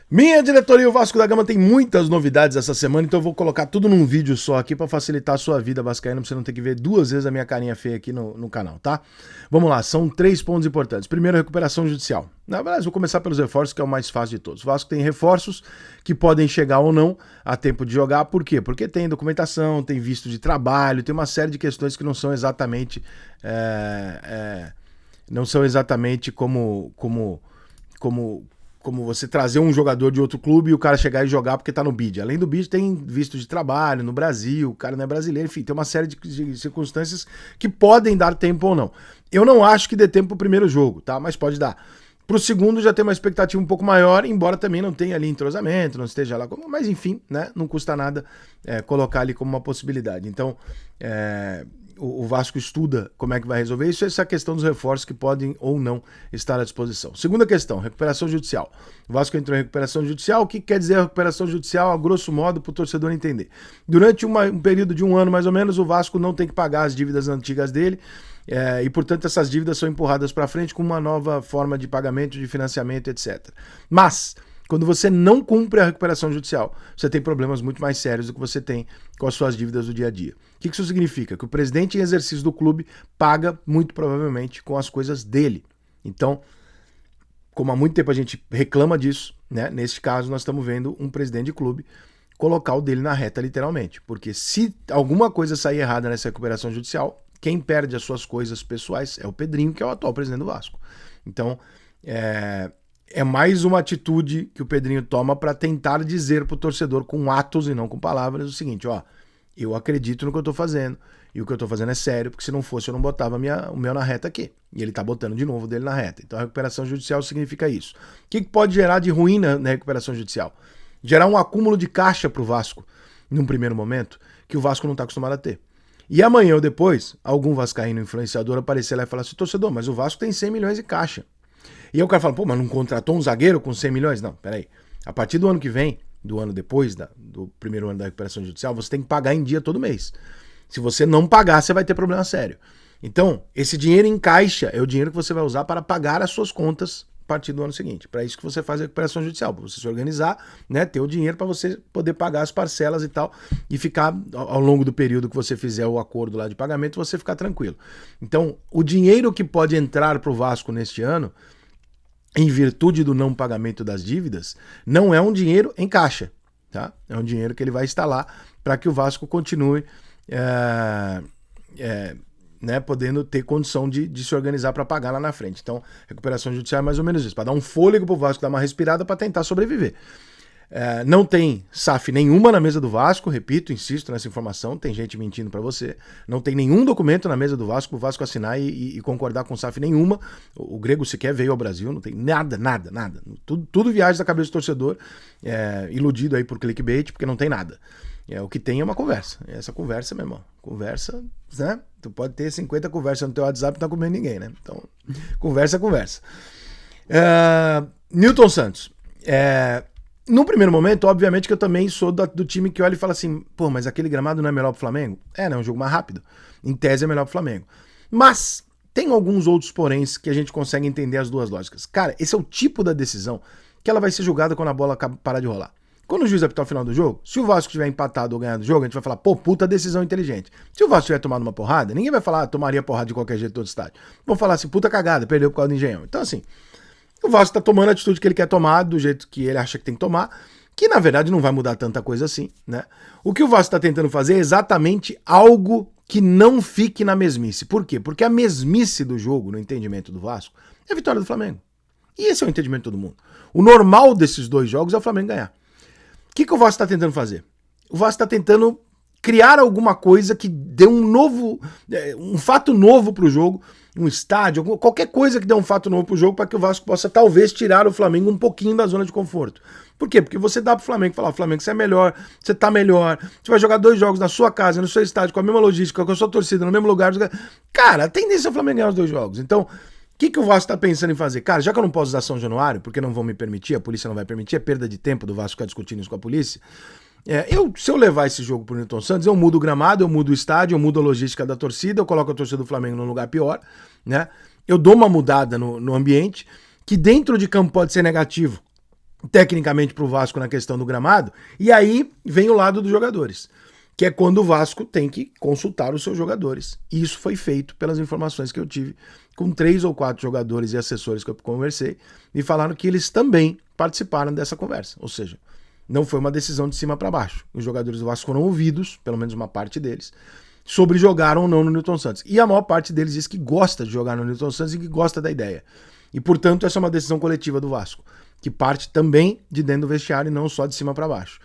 Minha diretoria, o Vasco da Gama tem muitas novidades essa semana, então eu vou colocar tudo num vídeo só aqui pra facilitar a sua vida vascaína, pra você não ter que ver duas vezes a minha carinha feia aqui no canal, tá? Vamos lá, são 3 pontos importantes. Primeiro, recuperação judicial. Na verdade, vou começar pelos reforços, que é o mais fácil de todos. O Vasco tem reforços que podem chegar ou não a tempo de jogar. Por quê? Porque tem documentação, tem visto de trabalho, tem uma série de questões que não são exatamente como você trazer um jogador de outro clube e o cara chegar e jogar porque tá no bid. Além do bid, tem visto de trabalho no Brasil, o cara não é brasileiro, enfim, tem uma série de circunstâncias que podem dar tempo ou não. Eu não acho que dê tempo pro primeiro jogo, tá? Mas pode dar. Pro segundo já tem uma expectativa um pouco maior, embora também não tenha ali entrosamento, não esteja lá como... Mas enfim, né? Não custa nada colocar ali como uma possibilidade. Então, o Vasco estuda como é que vai resolver isso, essa questão dos reforços que podem ou não estar à disposição. Segunda questão, recuperação judicial. O Vasco entrou em recuperação judicial. O que quer dizer a recuperação judicial, a grosso modo, para o torcedor entender? Durante um período de 1 ano, mais ou menos, o Vasco não tem que pagar as dívidas antigas dele, e, portanto, essas dívidas são empurradas para frente com uma nova forma de pagamento, de financiamento, etc. Mas... quando você não cumpre a recuperação judicial, você tem problemas muito mais sérios do que você tem com as suas dívidas do dia a dia. O que isso significa? Que o presidente em exercício do clube paga, muito provavelmente, com as coisas dele. Então, como há muito tempo a gente reclama disso, né? Neste caso nós estamos vendo um presidente de clube colocar o dele na reta, literalmente. Porque se alguma coisa sair errada nessa recuperação judicial, quem perde as suas coisas pessoais é o Pedrinho, que é o atual presidente do Vasco. Então, é mais uma atitude que o Pedrinho toma para tentar dizer pro torcedor com atos e não com palavras o seguinte, ó, eu acredito no que eu tô fazendo e o que eu tô fazendo é sério, porque se não fosse eu não botava o meu na reta aqui. E ele tá botando de novo dele na reta. Então a recuperação judicial significa isso. O que pode gerar de ruim na recuperação judicial? Gerar um acúmulo de caixa pro Vasco, num primeiro momento, que o Vasco não tá acostumado a ter. E amanhã ou depois, algum vascaíno influenciador aparecer lá e falar assim, torcedor, mas o Vasco tem 100 milhões de caixa. E aí o cara fala, pô, mas não contratou um zagueiro com 100 milhões? Não, peraí. A partir do ano que vem, do ano depois, do primeiro ano da recuperação judicial, você tem que pagar em dia todo mês. Se você não pagar, você vai ter problema sério. Então, esse dinheiro em caixa é o dinheiro que você vai usar para pagar as suas contas a partir do ano seguinte. Para isso que você faz a recuperação judicial, para você se organizar, né, ter o dinheiro para você poder pagar as parcelas e tal, e ficar, ao longo do período que você fizer o acordo lá de pagamento, você ficar tranquilo. Então, o dinheiro que pode entrar para o Vasco neste ano, em virtude do não pagamento das dívidas, não é um dinheiro em caixa, tá? É um dinheiro que ele vai instalar para que o Vasco continue né, podendo ter condição de se organizar para pagar lá na frente. Então, recuperação judicial é mais ou menos isso, para dar um fôlego para o Vasco, dar uma respirada para tentar sobreviver. Não tem SAF nenhuma na mesa do Vasco, repito, insisto nessa informação, tem gente mentindo para você. Não tem nenhum documento na mesa do Vasco pro Vasco assinar e concordar com SAF nenhuma. O Grego sequer veio ao Brasil, não tem nada. Tudo viagem da cabeça do torcedor, iludido aí por clickbait, porque não tem nada. O que tem é uma conversa. Essa conversa, meu irmão, conversa, né? Tu pode ter 50 conversas no teu WhatsApp e não tá comendo ninguém, né? Então, conversa. Newton Santos. No primeiro momento, obviamente que eu também sou do time que olha e fala assim, pô, mas aquele gramado não é melhor pro Flamengo? Né? É um jogo mais rápido. Em tese é melhor pro Flamengo. Mas tem alguns outros poréns que a gente consegue entender as duas lógicas. Cara, esse é o tipo da decisão que ela vai ser julgada quando a bola parar de rolar. Quando o juiz apitar o final do jogo, se o Vasco tiver empatado ou ganhado o jogo, a gente vai falar, pô, puta decisão inteligente. Se o Vasco tiver tomado uma porrada, ninguém vai falar, tomaria porrada de qualquer jeito todo estádio. Vão falar assim, puta cagada, perdeu por causa do Engenhão. Então assim, o Vasco tá tomando a atitude que ele quer tomar, do jeito que ele acha que tem que tomar, que na verdade não vai mudar tanta coisa assim, né? O que o Vasco tá tentando fazer é exatamente algo que não fique na mesmice. Por quê? Porque a mesmice do jogo, no entendimento do Vasco, é a vitória do Flamengo. E esse é o entendimento de todo mundo. O normal desses dois jogos é o Flamengo ganhar. O que o Vasco está tentando fazer? O Vasco está tentando criar alguma coisa que dê um fato novo para o jogo, um estádio, qualquer coisa que dê um fato novo para o jogo para que o Vasco possa talvez tirar o Flamengo um pouquinho da zona de conforto. Por quê? Porque você dá pro Flamengo falar, Flamengo, você é melhor, você tá melhor, você vai jogar 2 jogos na sua casa, no seu estádio, com a mesma logística, com a sua torcida, no mesmo lugar. Cara, a tendência é o Flamengo ganhar os 2 jogos. Então, o que o Vasco tá pensando em fazer? Cara, já que eu não posso usar São Januário, porque não vão me permitir, a polícia não vai permitir, é perda de tempo do Vasco ficar discutindo isso com a polícia. Se eu levar esse jogo pro Newton Santos, eu mudo o gramado, eu mudo o estádio, eu mudo a logística da torcida, eu coloco a torcida do Flamengo num lugar pior, né? Eu dou uma mudada no ambiente, que dentro de campo pode ser negativo, tecnicamente para o Vasco na questão do gramado, e aí vem o lado dos jogadores, que é quando o Vasco tem que consultar os seus jogadores. E isso foi feito pelas informações que eu tive com 3 ou 4 jogadores e assessores que eu conversei, e falaram que eles também participaram dessa conversa, ou seja, não foi uma decisão de cima para baixo. Os jogadores do Vasco foram ouvidos, pelo menos uma parte deles, sobre jogar ou não no Newton Santos. E a maior parte deles diz que gosta de jogar no Newton Santos e que gosta da ideia. E, portanto, essa é uma decisão coletiva do Vasco, que parte também de dentro do vestiário e não só de cima para baixo.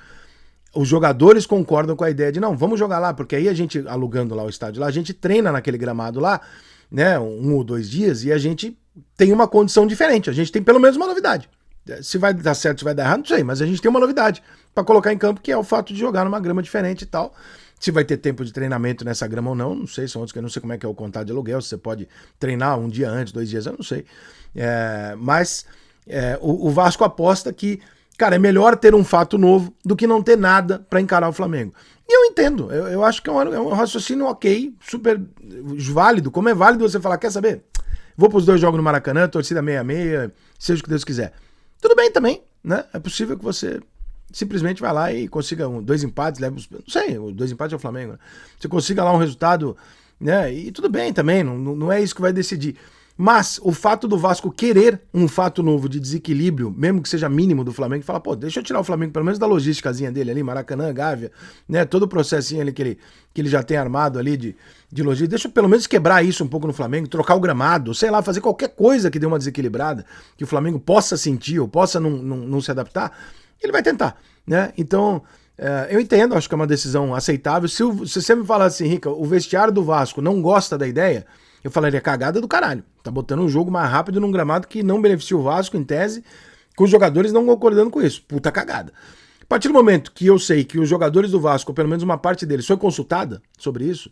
Os jogadores concordam com a ideia de, não, vamos jogar lá, porque aí a gente, alugando lá o estádio lá, a gente treina naquele gramado lá, né, 1 ou 2 dias, e a gente tem uma condição diferente, a gente tem pelo menos uma novidade. Se vai dar certo, se vai dar errado, não sei, mas a gente tem uma novidade para colocar em campo, que é o fato de jogar numa grama diferente e tal. Se vai ter tempo de treinamento nessa grama ou não, não sei, são outros que eu não sei como é que é o contrato de aluguel, se você pode treinar um dia antes, 2 dias, eu não sei. Mas o Vasco aposta que, cara, é melhor ter um fato novo do que não ter nada para encarar o Flamengo. E eu entendo, eu acho que é um raciocínio ok, super válido, como é válido você falar, quer saber? Vou para os 2 jogos no Maracanã, torcida 6-6, seja o que Deus quiser. Tudo bem também, né? É possível que você simplesmente vai lá e consiga 2 empates, leva os... Não sei, 2 empates é o Flamengo, né? Você consiga lá um resultado, né? E tudo bem também, não é isso que vai decidir. Mas o fato do Vasco querer um fato novo de desequilíbrio, mesmo que seja mínimo do Flamengo, fala, pô, deixa eu tirar o Flamengo pelo menos da logísticazinha dele ali, Maracanã, Gávea, né? Todo o processinho ali que ele já tem armado ali de logística, deixa eu pelo menos quebrar isso um pouco no Flamengo, trocar o gramado, sei lá, fazer qualquer coisa que dê uma desequilibrada, que o Flamengo possa sentir ou possa não se adaptar, ele vai tentar, né? Então, eu entendo, acho que é uma decisão aceitável. Se você me falar assim, Rica, o vestiário do Vasco não gosta da ideia, eu falaria cagada do caralho. Tá botando um jogo mais rápido num gramado que não beneficia o Vasco, em tese, com os jogadores não concordando com isso. Puta cagada. A partir do momento que eu sei que os jogadores do Vasco, ou pelo menos uma parte deles, foi consultada sobre isso,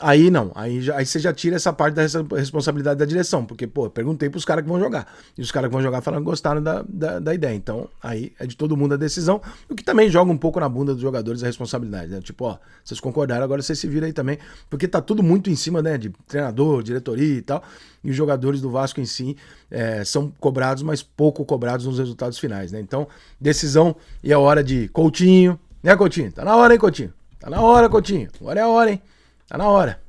aí não, aí você já tira essa parte da responsabilidade da direção, porque, pô, eu perguntei pros caras que vão jogar, e os caras que vão jogar falaram que gostaram da ideia, então aí é de todo mundo a decisão, o que também joga um pouco na bunda dos jogadores a responsabilidade, né, tipo, ó, vocês concordaram, agora vocês se viram aí também, porque tá tudo muito em cima, né, de treinador, diretoria e tal, e os jogadores do Vasco em si são cobrados, mas pouco cobrados nos resultados finais, né, então, decisão e a hora de Coutinho, né, Coutinho? Tá na hora, hein, Coutinho? Tá na hora, Coutinho, agora é a hora, hein? Tá na hora.